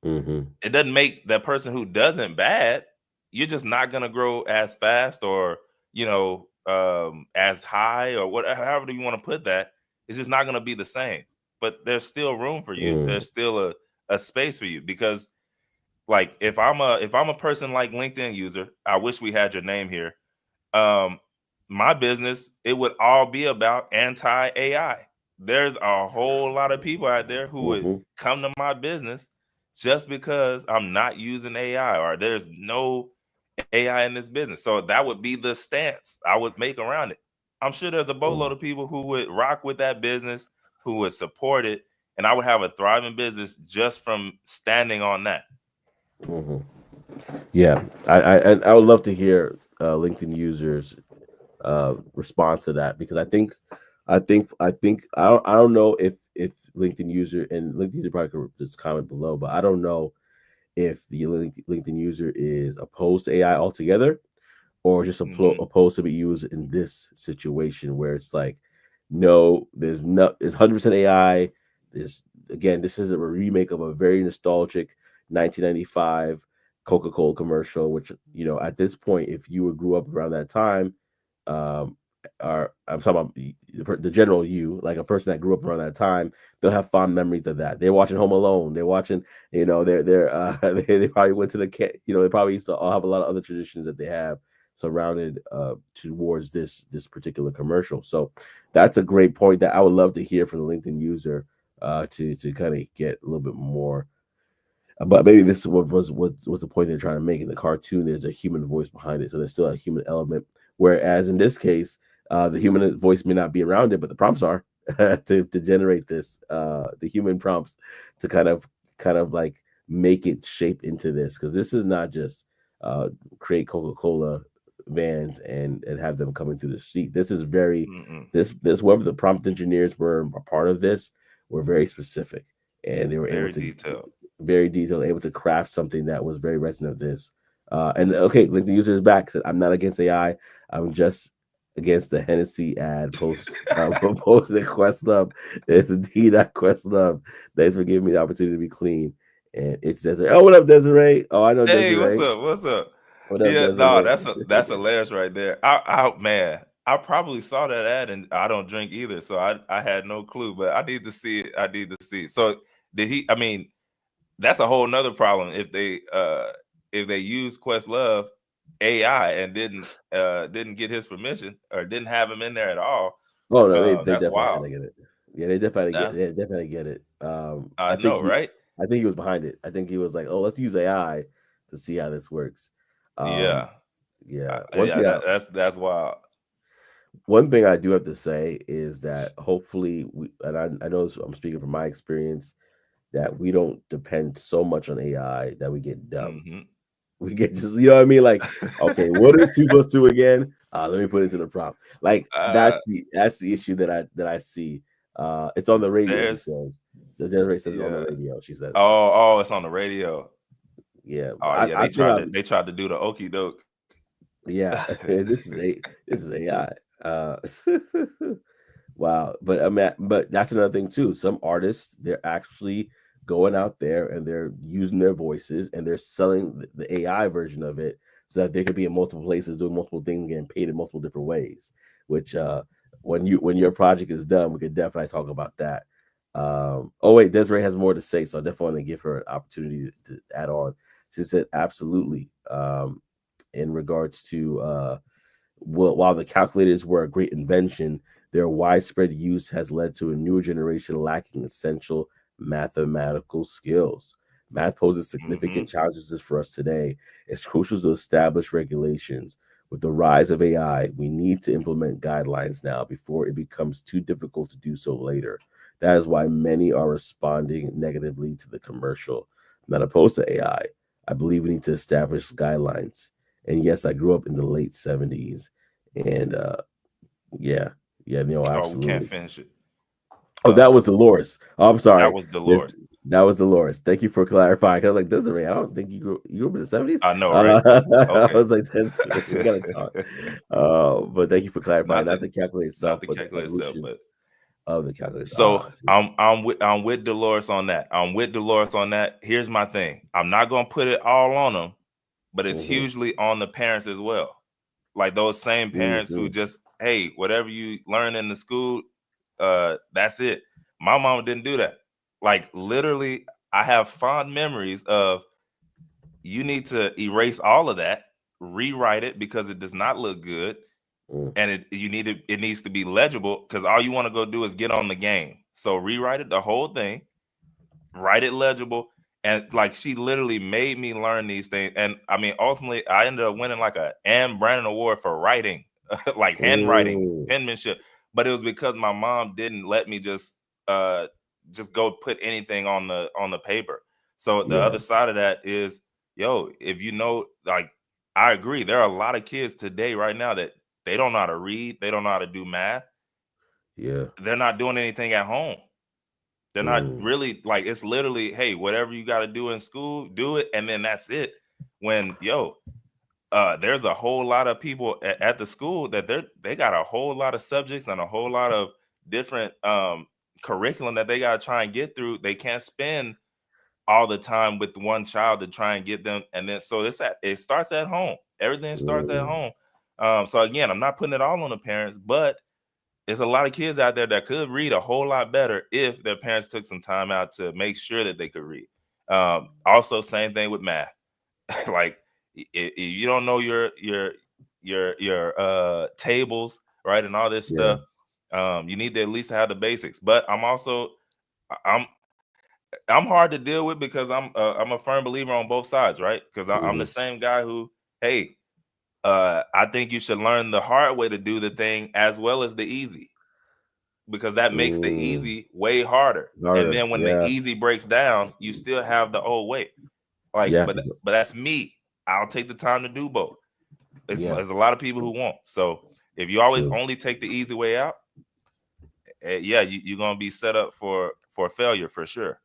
Mm-hmm. It doesn't make that person who doesn't bad. You're just not going to grow as fast or as high or whatever, however you want to put that. It's just not going to be the same. But there's still room for you. Mm-hmm. There's still a space for you, because like if I'm a person like LinkedIn user, I wish we had your name here. um my business, it would all be about anti AI. There's a whole lot of people out there who would Mm-hmm. come to my business just because I'm not using AI or there's no AI in this business. So that would be the stance I would make around it. I'm sure there's a boatload of people who would rock with that business, who would support it, and I would have a thriving business just from standing on that. Mm-hmm. Yeah, I would love to hear LinkedIn users response to that, because I don't know if LinkedIn user, and LinkedIn user probably could just comment below, but I don't know if the LinkedIn user is opposed to AI altogether, or just Hmm. opposed to be used in this situation where it's like, no, it's 100% AI. This Again, this is a remake of a very nostalgic 1995 Coca-Cola commercial, which, at this point, if you grew up around that time, um, are I'm talking about the general you, like a person that grew up around that time, they'll have fond memories of that. They're watching Home Alone. They're watching, they're they probably went to they probably used to all have a lot of other traditions that they have surrounded towards this particular commercial. So that's a great point that I would love to hear from the LinkedIn user to kind of get a little bit more. But maybe this was the point they're trying to make. In the cartoon, there's a human voice behind it, so there's still a human element. Whereas in this case, the human voice may not be around it, but the prompts are to generate this the human prompts to kind of like make it shape into this, because this is not just uh, create Coca-Cola vans and have them coming through the street. This is very Mm-mm. this whoever the prompt engineers were a part of this were very specific, and they were able Very to detailed. very detailed, able to craft something that was very resonant of this. And okay, like the user is back. Said, I'm not against AI. I'm just against the Hennessy ad post posted at Questlove. It's indeed at Questlove. Thanks for giving me the opportunity to be clean. And it's Desiree. Oh, what up, Desiree? Oh, I know Hey, what's Desiree. up? What's up? What up, Yeah, no, Desiree? that's hilarious right there. Man, I probably saw that ad and I don't drink either, so I had no clue. But I need to see it. I need to see it. So did he? I mean, that's a whole nother problem if they use Questlove AI and didn't get his permission or didn't have him in there at all. Oh no, they That's definitely had wild. to get it. Yeah, they That's definitely get it. I know, right? I think he was behind it. I think he was like, oh, let's use AI to see how this works. Um, Yeah, yeah. yeah. That's wild. One thing I do have to say is that hopefully I know I'm speaking from my experience, that we don't depend so much on AI that we get dumb. Hmm. We get just, you know what I mean? Like, okay, what is 2 plus 2 again? Let me put it to the prompt. Like uh, that's the issue that I see. It's on the radio, she there's says. So Desiree says it's on the yeah. radio, she says. Oh, it's on the radio. Yeah, Oh but yeah, I think I'll they tried to do the okey doke. yeah, this is AI. Wow, but I mean, but that's another thing too. Some artists, they're actually going out there and they're using their voices and they're selling the AI version of it so that they could be in multiple places doing multiple things, getting paid in multiple different ways. Which when your project is done, we could definitely talk about that. Oh wait, Desiree has more to say, so I definitely want to give her an opportunity to add on. She said absolutely. In regards to while the calculators were a great invention, their widespread use has led to a newer generation lacking essential mathematical skills. Math poses significant challenges for us today. It's crucial to establish regulations. With the rise of AI, we need to implement guidelines now before it becomes too difficult to do so later. That is why many are responding negatively to the commercial. I'm not opposed to AI. I believe we need to establish guidelines. And yes, I grew up in the late 70s. And yeah, yeah, no, Oh, we can't absolutely. finish it. Oh, that was Dolores. Oh, I'm That sorry. was This Dolores. that was Dolores. Thank you for clarifying. I was like, Desiree, I don't think you grew up in the 70s. I know, right? I Okay. was like, that's we gotta talk. But thank you for clarifying. not Not the the calculator not itself, the but the calculator itself, evolution but of the calculator. so I'm with Dolores on that. I'm with Dolores on that. Here's my thing. I'm not gonna put it all on them, but it's Hmm. hugely on the parents as well. Like those same parents who Hmm. just, hey, whatever you learn in the school, that's it. My mama didn't do that. Like literally, I have fond memories of you need to erase all of that, rewrite it because it does not look good, and it needs to be legible because all you want to go do is get on the game. So rewrite it the whole thing, write it legible, and like she literally made me learn these things. And I mean, ultimately, I ended up winning like a Anne Brandon Award for writing, like handwriting, Mm. penmanship. But it was because my mom didn't let me just go put anything on the paper. So the Yeah, other side of that is, yo, if you know, like I agree, there are a lot of kids today right now that they don't know how to read, they don't know how to do math, yeah. they're not doing anything at home. They're not Mm. really like it's literally, hey, whatever you got to do in school, do it, and then that's it. When there's a whole lot of people at the school that they got a whole lot of subjects and a whole lot of different curriculum that they got to try and get through. They can't spend all the time with one child to try and get them, and then so it starts at home. Everything starts at Mm. home. So again, I'm not putting it all on the parents, but there's a lot of kids out there that could read a whole lot better if their parents took some time out to make sure that they could read. Also, same thing with math. Like, if you don't know your tables, right, and all this Yeah. stuff, you need to at least have the basics. But I'm I'm hard to deal with because I'm a firm believer on both sides, right? Because I'm the Hmm. same guy who, hey, I think you should learn the hard way to do the thing as well as the easy, because that makes the Mm. easy way harder. And Harder. then when the Yeah. easy breaks down, you still have the old way. Like, Yeah. but that's me. I'll take the time to do both. Yeah. There's a lot of people who won't. So if you always True. only take the easy way out, yeah, you're gonna be set up for failure for sure.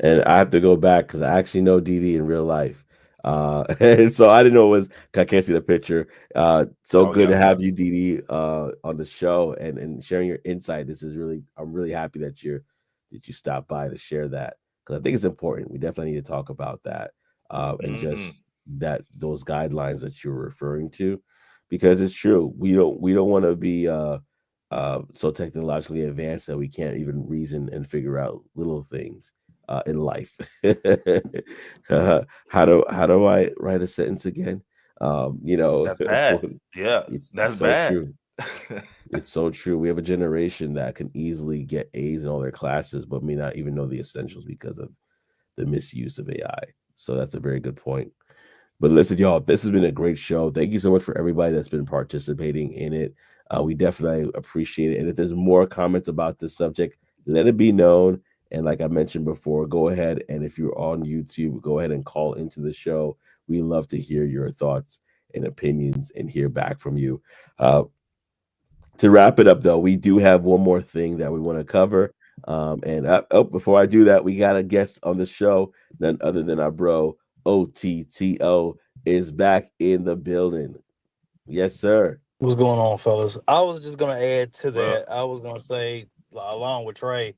And I have to go back because I actually know Dee Dee in real life. And so I didn't know it was. I can't see the picture. So Oh good yeah, to have you, Dee Dee, on the show and sharing your insight. This is really, I'm really happy that you stopped by to share that because I think it's important. We definitely need to talk about that, and hmm just that those guidelines that you're referring to, because it's true. We don't want to be so technologically advanced that we can't even reason and figure out little things in life. How do I write a sentence again? You know, that's bad. Yeah, it's that's so bad. true. It's so true. We have a generation that can easily get A's in all their classes, but may not even know the essentials because of the misuse of AI. So that's a very good point. But listen, y'all, this has been a great show. Thank you so much for everybody that's been participating in it. We definitely appreciate it. And if there's more comments about this subject, let it be known. And like I mentioned before, go ahead and if you're on YouTube, go ahead and call into the show. We love to hear your thoughts and opinions and hear back from you. Uh, to wrap it up, though, we do have one more thing that we want to cover. Before I do that, we got a guest on the show, none other than our bro OTTO is back in the building. Yes, sir. What's going on, fellas? I was just gonna add to Well, that. I was gonna say, along with Trey,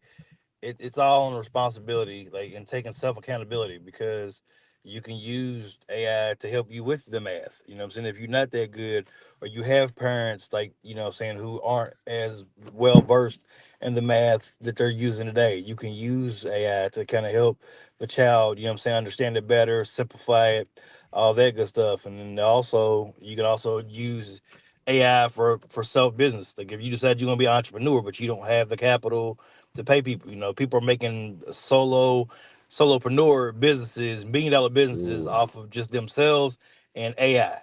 it's all on responsibility, like and taking self accountability, because you can use AI to help you with the math. You know what I'm saying? If you're not that good, or you have parents like, what I'm saying, who aren't as well versed in the math that they're using today, you can use AI to kind of help the child, what I'm saying, understand it better, simplify it, all that good stuff. And then also you can also use AI for self business. Like if you decide you're gonna be an entrepreneur, but you don't have the capital to pay people. People are making solo. solopreneur businesses, $1 million businesses Mm, off of just themselves and AI.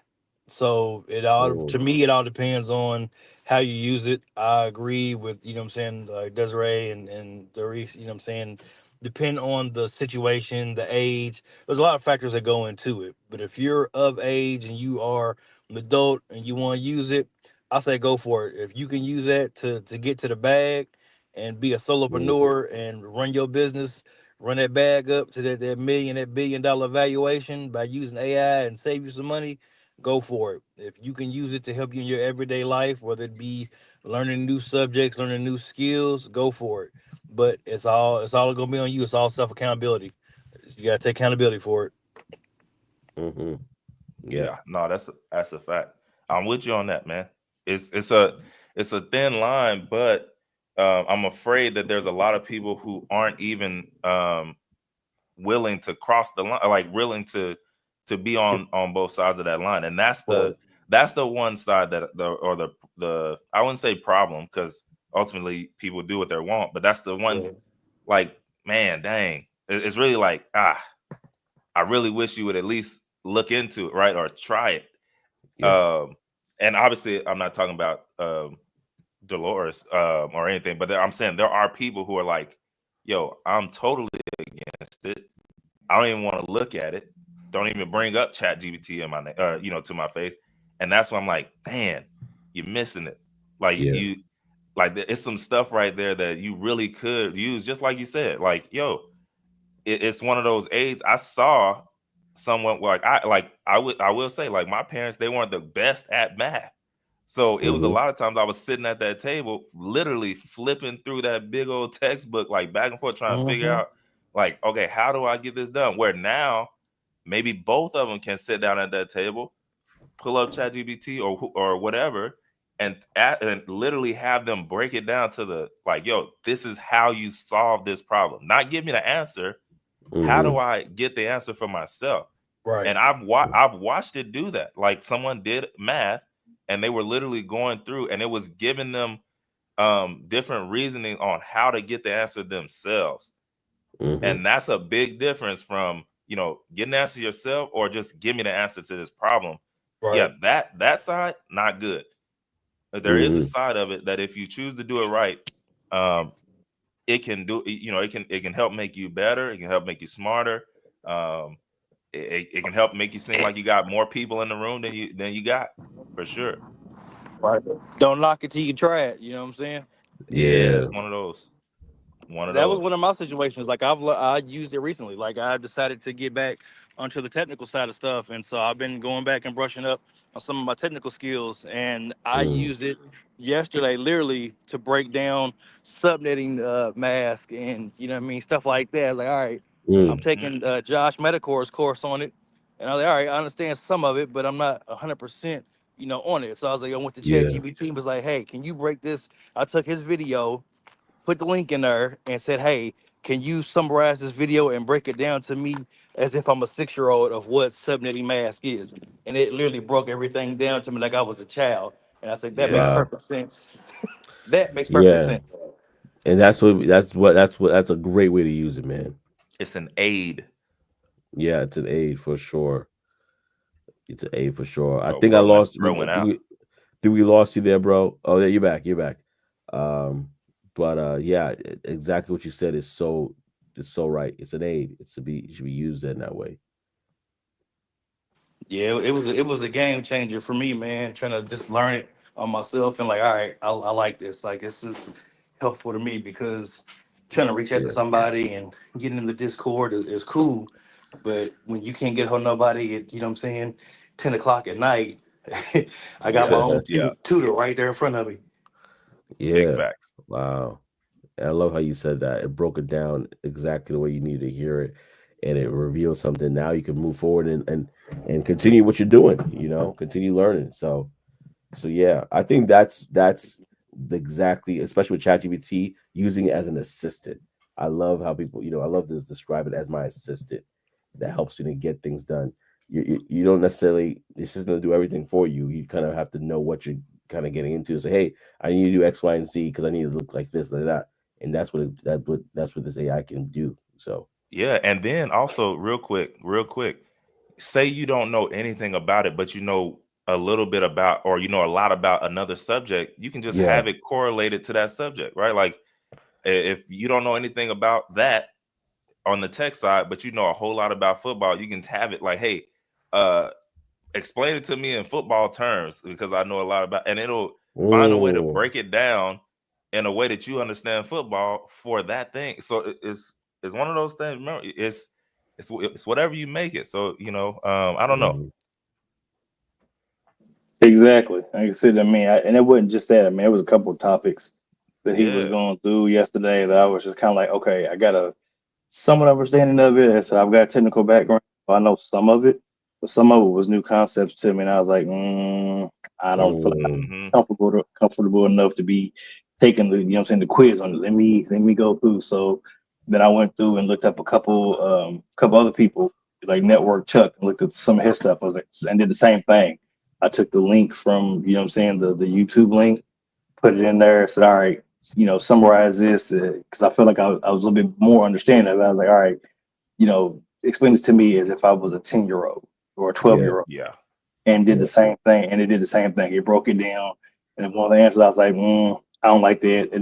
So it all, mm, to me, it all depends on how you use it. I agree with, you know what I'm saying, Desiree and Doris, you know what I'm saying, depend on the situation, the age. There's a lot of factors that go into it. But if you're of age and you are an adult and you want to use it, I say go for it. If you can use that to get to the bag and be a mm, solopreneur and run your business, run that bag up to that $1 billion valuation by using AI and save you some money, go for it. If you can use it to help you in your everyday life, whether it be learning new subjects, learning new skills, go for it. But it's all gonna be on you. It's all self accountability. You gotta take accountability for it. mm-hmm. Yeah, Yeah, no, that's a fact. I'm with you on that, man. It's a thin line, but I'm afraid that there's a lot of people who aren't even willing to cross the line, like willing to be on both sides of that line, and Right. that's the one side that the I wouldn't say problem, because ultimately people do what they want, but that's the one, Right. like, man, dang, it's really like, I really wish you would at least look into it, right, or try it. yeah, Um, and obviously, I'm not talking about Dolores or anything, but I'm saying there are people who are like, "Yo, I'm totally against it. I don't even want to look at it. Don't even bring up Chat GBT in my to my face." And that's why I'm like, "Man, you're missing it. Like yeah. you, like it's some stuff right there that you really could use, just like you said. Like, yo, it's one of those aids. I saw someone, I will say, like, my parents, they weren't the best at math. So it was a Mm-hmm. lot of times I was sitting at that table, literally flipping through that big old textbook, like back and forth, trying to figure Mm-hmm. out, like, okay, how do I get this done? Where now maybe both of them can sit down at that table, pull up ChatGPT or whatever, and literally have them break it down to the, like, yo, this is how you solve this problem. Not give me the answer. How Mm-hmm. do I get the answer for myself? Right. And I've watched it do that. Like, someone did math and they were literally going through, and it was giving them different reasoning on how to get the answer themselves. Mm-hmm. And that's a big difference from, getting the answer yourself, or just give me the answer to this problem. Yeah, Right. that side, not good. But there is a Mm-hmm. side of it that if you choose to do it right, um, it can do, it can help make you better. It can help make you smarter. Um, it can help make you seem like you got more people in the room than you got, for sure. Right. Don't knock it till you try it. You know what I'm saying? Yeah, Yeah. it's one of those. One of That was those. one of my situations. Like I used it recently. Like I decided to get back onto the technical side of stuff, and so I've been going back and brushing up on some of my technical skills. And I Mm, used it yesterday, literally, to break down subnetting mask and you know what I mean, stuff like that. Like, all right, I'm mm, Mhm. taking Josh Metacor's course on it, and I was like, all right, I understand some of it, but I'm not 100%, on it. So I was like, I went to yeah. ChatGPT and was like, hey, can you break this? I took his video, put the link in there and said, "Hey, can you summarize this video and break it down to me as if I'm a 6-year-old of what subnetting mask is?" And it literally broke everything down to me like I was a child. And I said, "That makes Yeah, Wow. perfect sense. That makes perfect Yeah. sense." And that's a great way to use it, man. it's an aid. Yeah, it's an aid for sure. It's an aid for sure. I Oh, think I bro, lost. bro I went think out. we lost you there, bro. Oh, yeah, you're back. You're back. Um, but yeah, exactly what you said is it's so right. It's an aid. It should be used in that way. Yeah, it was a game changer for me, man. Trying to just learn it on myself and like, all right, I like this. Like this is helpful to me because trying to reach out to Yeah. somebody and getting in the Discord is cool. But when you can't get hold of nobody at, you know what I'm saying, 10 o'clock at night, I got my Yeah, own yeah, tutor right there in front of me. big Yeah. facts. Wow. And I love how you said that. It broke it down exactly the way you need to hear it, and it revealed something. Now you can move forward and continue what you're doing. Continue learning. So yeah, I think that's exactly, especially with ChatGPT, using it as an assistant. I love how people, I love to describe it as my assistant that helps you to get things done. You don't necessarily, it's just going to do everything for you. You kind of have to know what you're kind of getting into. Say, hey, I need to do X, Y, and Z because I need to look like this, like that, and that's what this AI can do. So Yeah, and then also real quick, say you don't know anything about it, but you know a little bit about, or you know a lot about another subject, you can just Yeah. have it correlated to that subject, right? Like if you don't know anything about that on the tech side, but you know a whole lot about football, you can have it like, hey, explain it to me in football terms because I know a lot about, and it'll find a way to Mm. break it down in a way that you understand football for that thing. So it's one of those things. Remember, it's whatever you make it. So you know, I don't know. Mm. Exactly. Like I said, I mean, and it wasn't just that. I mean, it was a couple of topics that he was Yeah, going through yesterday that I was just kind of like, okay, I got a somewhat understanding of it. And so I've got a technical background. So I know some of it, but some of it was new concepts to me. And I was like, I don't feel like Mm. hmm I'm comfortable enough to be taking the, what I'm saying, the quiz on it. Let me go through. So then I went through and looked up a couple other people like Network Chuck and looked at some of his stuff. I was like, and did the same thing. I took the link from, what I'm saying, the YouTube link, put it in there, said, all right, summarize this, because I feel like I was a little bit more understanding of it. I was like, all right, explain this to me as if I was a 10-year-old or a 12 Yeah. year old, yeah, and did the Yeah. same thing. And it did the same thing. It broke it down. And one of the answers, I was like, I don't like that. It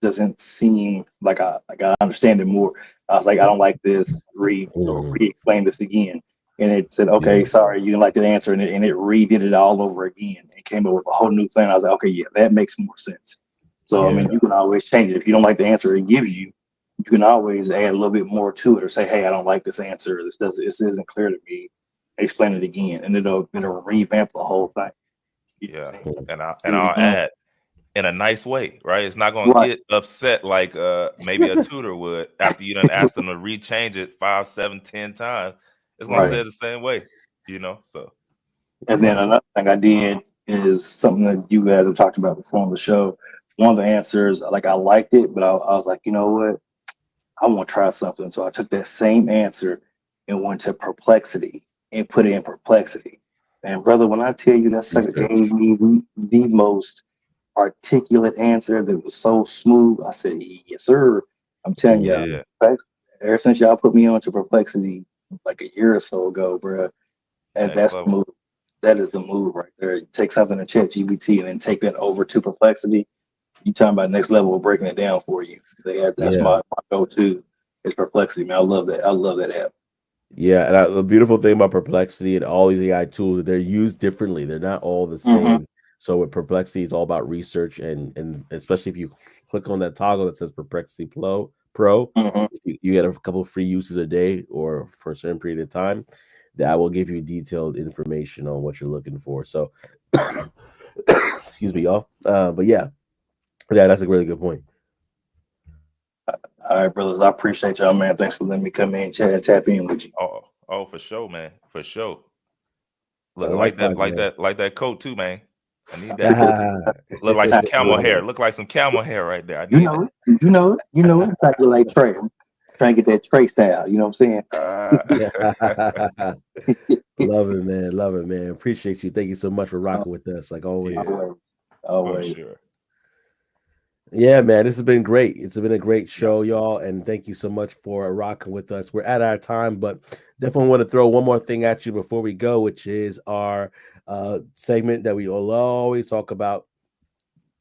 doesn't seem like I understand it more. I was like, I don't like this. Mm. Re-explain this again. And it said, Yeah. okay, sorry, you didn't like that answer, and it redid it all over again. It came up with a whole new thing. I was like, okay, yeah, that makes more sense. So I Yeah. mean, you can always change it if you don't like the answer it gives you. You can always add a little bit more to it, or say, hey, I don't like this answer. This isn't clear to me. Explain it again, and it'll revamp the whole thing. You know yeah. what I'm Mm. And I'll saying? add in a nice way, right? It's not gonna Right. get upset like maybe a tutor would after you done ask them to rechange it 5, 7, 10 times. It's gonna Right. say it the same way, you know. So And then Right. another thing I did is something that you guys have talked about before on the show. One of the answers, like I liked it, but I was like, you know what? I want to try something. So I took that same answer and went to perplexity and put it in perplexity. And brother, when I tell you that sucker gave Research. me the most articulate answer that was so smooth, I said, yes, sir. I'm telling you, Mm. yeah, ever since y'all put me onto perplexity like a year or so ago, bro, and next that's the level. move. That is the move right there. You take something in chat GBT and then take that over to perplexity. You talking about next level of breaking it down for you. That's Yeah. my go-to is perplexity, man. I love that. I love that app. Yeah, and the beautiful thing about Perplexity and all these AI tools, they're used differently. They're not all the Mm-hmm. same. So with Perplexity, it's all about research, and especially if you click on that toggle that says Perplexity Pro, Mm-hmm. you get a couple of free uses a day or for a certain period of time. That will give you detailed information on what you're looking for. So, excuse me, y'all. But yeah, that's a really good point. All right, brothers. I appreciate y'all, man. Thanks for letting me come in, chat, and tap in with you. Oh, for sure, man, for sure. Look Likewise, man. like that coat too, man. I need that. Ah. Look like some camel hair. Look like some camel hair right there. I You need know that. it. You know it. You know it. In fact, you like Trey. I'm trying to get that Trey style. You know what I'm Yeah. saying? Love it, man. Love it, man. Appreciate you. Thank you so much for Uh, rocking with us, like always. Yeah, always. for Always. sure. Yeah, man. This has been great. It's been a great Yeah. show, y'all. And thank you so much for rocking with us. We're at our time, but definitely want to throw one more thing at you before we go, which is our segment that we will always talk about,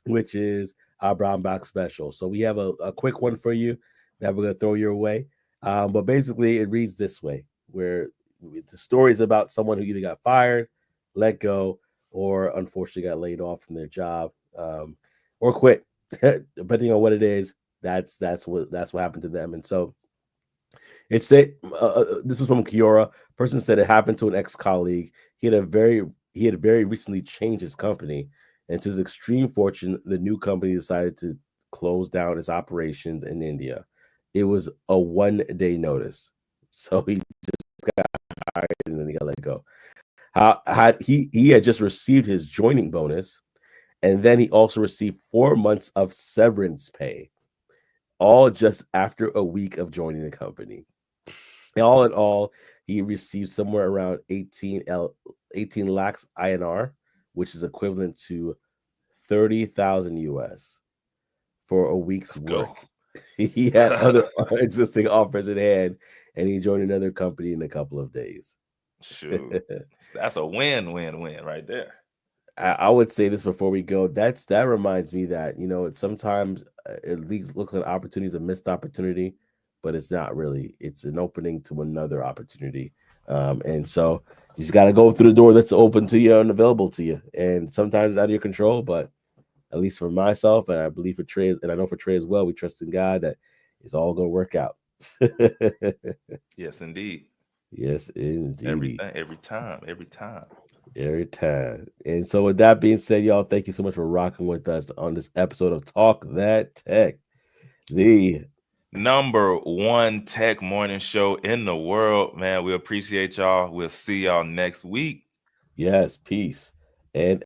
which is our Brown Box special. So we have a quick one for you that we're going to throw your way. But basically, it reads this way, where the story is about someone who either got fired, let go, or unfortunately got laid off from their job, or quit. Depending on what it is, that's what happened to them. And so it said, this is from Kiora. Person said it happened to an ex-colleague. He had very recently changed his company, and to his extreme fortune, the new company decided to close down its operations in India. It was a 1 day notice, so he got hired and then he got let go. How had he had just received his joining bonus, and then he also received 4 months of severance pay, all just after a week of joining the company. All in all, he received somewhere around 18 lakhs INR, which is equivalent to 30,000 US for a week's Let's go. work. He had other existing offers in hand, and he joined another company in a couple of days. Shoot, that's a win-win-win right there. I would say this before we go. That reminds me that sometimes it looks like opportunity is a missed opportunity, but it's not really. It's an opening to another opportunity, and so you just got to go through the door that's open to you and available to you. And sometimes it's out of your control, but at least for myself, and I believe for Trey, and I know for Trey as well, we trust in God that it's all going to work out. Yes, indeed. Yes, indeed. Every time. Every time. And so, with that being said, y'all, thank you so much for rocking with us on this episode of Talk That Tech, the #1 tech morning show in the world. Man, we appreciate y'all. We'll see y'all next week. Yes, peace. And